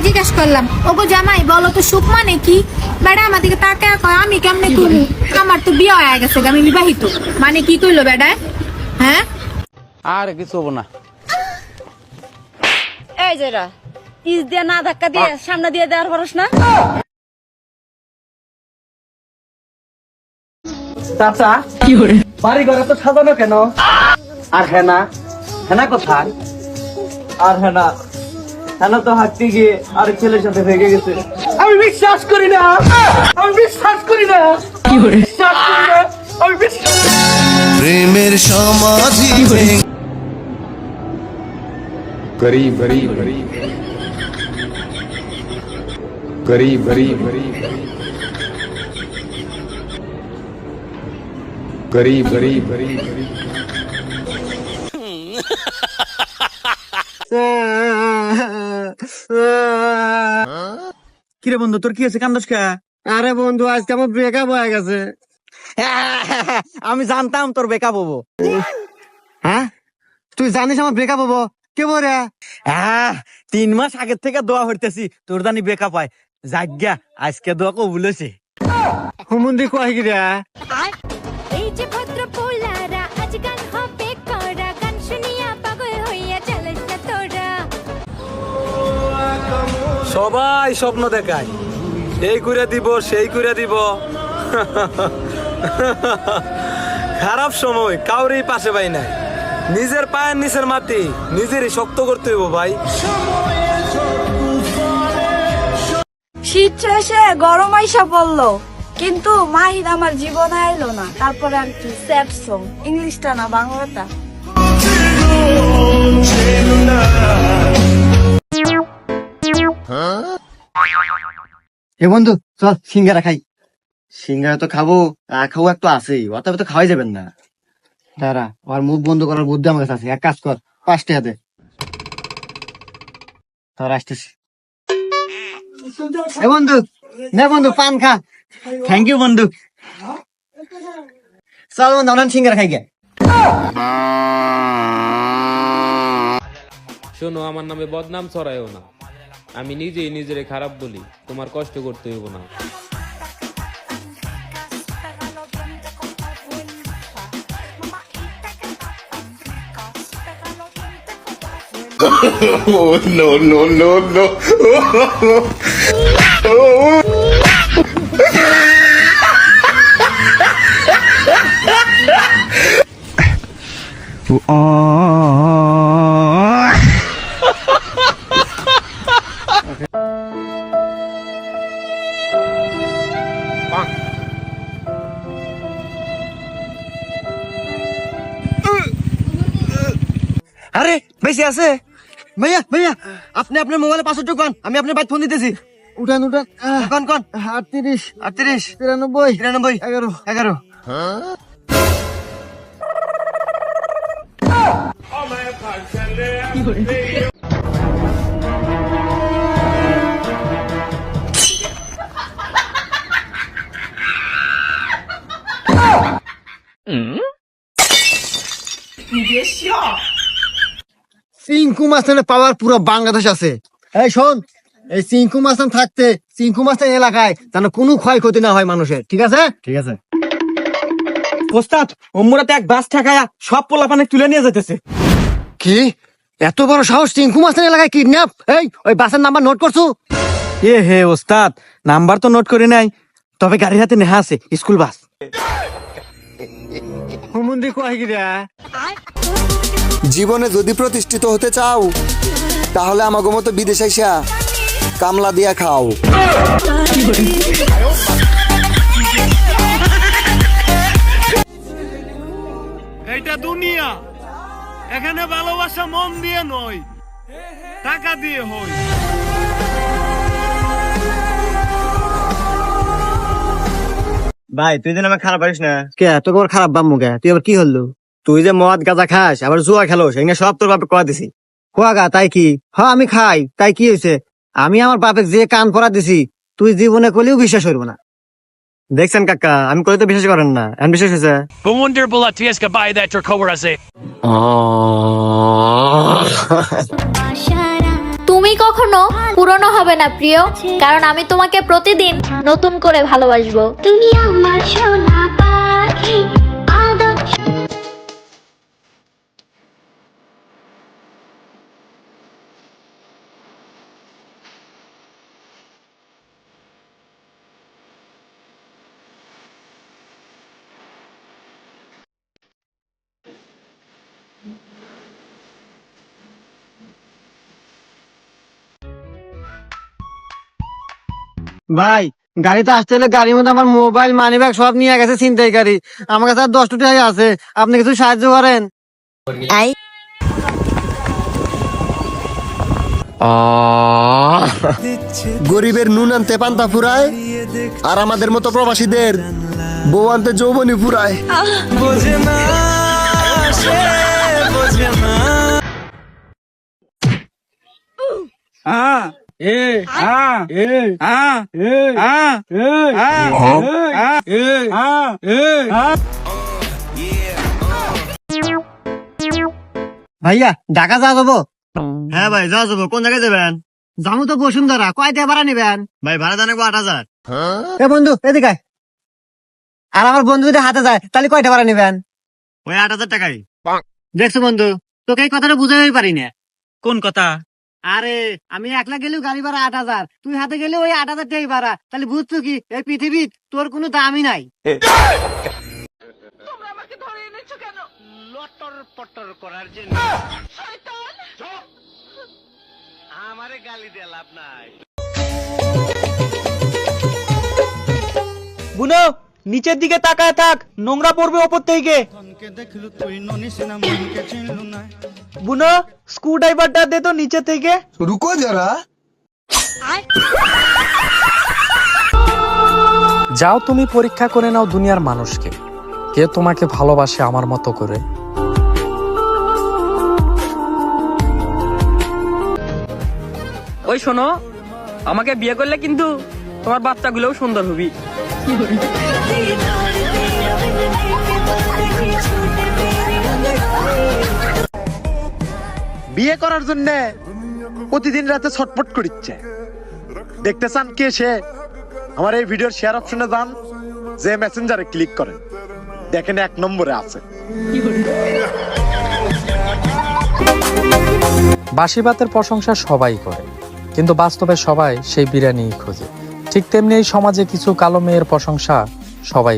জিজ্ঞাসা করলাম, ওগো জামাই বলো তো সুখ মানে কি? বেড়া আমাদেরকে তাকায় কয় আমি কেমনে করবো, আমার তো বিয়ে হয়ে গেছে, আমি বিবাহিত। মানে কি কইলো বেড়ায়? হ্যাঁ আর কিছু হবো না। এই যেরা ইস দিয়ে না ধাক্কা দিয়ে সামনে দিয়ে দেওয়ার পারস না? চাচা বাড়ি ঘরে তো সাজানো কেন? আর হেনা, হেনা কোথায়? আর হেনা, হেনা তো হাঁটতে গিয়ে আরেক ছেলের সাথে ভেগে গেছে। আমি বিশ্বাস করি না, আমি বিশ্বাস করি না, বিশ্বাস করি না, আমি বিশ্বাস। প্রেমের সমাধি गरीब गरीब गरीब गरीब गरीब गरीब गरीब गरीब কিরে বন্ধু, তোর কি হয়েছে? কান্দোস কে? আরে বন্ধু, আজকে আমার ব্রেকআপ হয়ে গেছে। আমি জানতাম তোর ব্রেকআপ হবো। হ্যাঁ, তুই জানিস আমার ব্রেকআপ হবো? কে বলে? হ্যাঁ, 3 মাস আগের থেকে দোয়া হইতেছি তোর জানি ব্রেকআপ হয়। যাজ্ঞা আজকে দোয়া কবুল হয়েছে। হুমুন্দি কয় কি রে? এই যে ভদ্র পোলারা আজকাল হবে করা, গান শুনিয়া পাগল হইয়া চলিস না তোরা। সবাই স্বপ্ন দেখায়, এই করে দিব সেই করে দিব। খারাপ সময় কাউরেই পাশে পাই নাই। নিজের পায়ের নিচের মাটি নিজেরই শক্ত করতে হইব ভাই। শীত শেষে গরম আইসা পড়লো, কিন্তু মাহির আমার জীবনে এলো না। তারপরে আর কি স্যাড সং, ইংলিশটা না বাংলাটা। এ বন্ধু চল সিঙ্গারা খাই। সিঙ্গারা তো খাবো, খাবো একটু আছেই, অতএব তো খাওয়াই যাবেন না। দাঁড়া, ওর মুখ বন্ধ করার বুদ্ধি আমার কাছে আছে। এক কাজ কর, 5 টাকা দে। তোর আসতেছি। এ বন্ধু, নে বন্ধু পান খা। থ্যাংক ইউ বন্ধু। চল বন্ধু, আমরা সিঙ্গারা খাই গে। শোনো, আমার নামে বদনাম ছড়ায়ও না। আমি নিজেই নিজেরে খারাপ বলি, তোমার কষ্ট করতে হইব না। Oh no no no no আরে বেশি আছে ভাইয়া, ভাইয়া আপনি আপনার মোবাইলে পাসওয়ার্ড ঢোকান, আমি আপনার বাইক ফোন দিতেছি। উঠান উঠান, কোন কোন? 38 38 93 93 11 11। চিঙ্কু মাস্তানের পাওয়ার পুরো বাংলাদেশ আছে। এই শোন, এই চিঙ্কু মাস্তান থাকতে চিঙ্কু মাস্তান এলাকায় যেন কোনো ক্ষয়ক্ষতি না হয় মানুষের, ঠিক আছে? ঠিক আছে। ওস্তাদ, ওমরাতে এক বাস ঠেকায়া সব পোলাপানে তুলে নিয়ে যেতেছে। কি এত বড় সাহস? চিঙ্কু মাস্তান এলাকায় কিডন্যাপ? এই ওই বাসের নাম্বার নোট করছো? এ হে ওস্তাদ, নাম্বার তো নোট করে নাই, তবে গাড়ির হাতে নেহা আছে স্কুল বাস। হুমুন্দি কয় কি রে? জীবনে যদি প্রতিষ্ঠিত হতে চাও, তাহলে আমাগো মতো বিদেশ আইসা কামলা দিয়া খাও। এইটা দুনিয়া, এখানে ভালোবাসা মন দিয়ে নয়, টাকা দিয়ে হয়। ভাই তুই যেন আমার খারাপ পারিস না। কে তোর আবার খারাপ বাম্মু কে? তুই আবার কি হলো? তুই যে মদ গাঁজা খাস আবার জুয়া খেলোস, এগুলো সব তোর বাপে কয়া দিছি। কোয়াগা তাই কি? হ্যাঁ আমি খাই, তাই কি হয়েছে? আমি আমার বাপে যে কান পরা দিছি তুই জীবনে করলেও বিশ্বাস করবো না। দেখছেন কাকা, আমি কলে তো বিশ্বাস করেন না, এখন বিশ্বাস হয়েছে। তুমি তুমি কখনো পুরনো হবে না প্রিয়, কারণ আমি তোমাকে প্রতিদিন নতুন করে ভালোবাসবো। তুমি আমার সোনা পাখি। ভাই গাড়িতে আসতে হলে গাড়ির মধ্যে আমার মোবাইল মানি ব্যাগ সব নিয়ে গেছে ছিনতাইকারী। আমার কাছে আর 10 টাকা আছে, আপনি কিছু সাহায্য করেন। গরিবের নুন আনতে পান্তা ফুরায়, আর আমাদের মতো প্রবাসীদের বউ আনতে যৌবনী ফুরায়। ভাইয়া ঢাকা যাওয়া যাবো? হ্যাঁ ভাই যাওয়া যাবো। কোন জায়গায় যাবেন? যাবো তো বসুন্ধরা। কয় টাকা ভাড়া নিবেন? ভাই ভাড়া জানাবো 8,000। এ বন্ধু এদিকে আয়। আর আমার বন্ধু যদি হাতে যায় তাহলে কয়টা ভাড়া নিবেন? ওই 8,000 টাকাই। দেখছো বন্ধু, তোকে এই কথাটা বুঝাই পারি না। কোন কথা? আরে আমি একলা গেলেও গাড়ি ভাড়া 8,000, তুই হাতে গেলে ওই 8,000 টাকাই ভাড়া। তাহলে বুঝছো কি এই পৃথিবীর তোর কোনো দামই নাই। বুনো নিচের দিকে তাকায় থাক, নোংরা পড়বে ওপর থেকে। বুনো স্ক্রু ড্রাইভারটা দে তো নিচে থেকে। রুকো যারা। যাও তুমি পরীক্ষা করে নাও দুনিয়ার মানুষকে, কে তোমাকে ভালোবাসে আমার মতো করে। ওই শোনো, আমাকে বিয়ে করলে কিন্তু তোমার বাচ্চাগুলোও সুন্দর হবি। বিয়ে করার জন্য প্রতিদিন রাতে ছটফট করিচ্ছে। দেখতে চান কে সে? আমার এই ভিডিওর শেয়ার অপশনে যান, যে মেসেঞ্জারে ক্লিক করেন, দেখেন 1 নম্বরে আছে। বাসি ভাতের প্রশংসা সবাই করে, কিন্তু বাস্তবে সবাই সেই বিরিয়ানি খোঁজে। ঠিক তেমনি এই সমাজে কিছু কালো মেয়ের প্রশংসা সবাই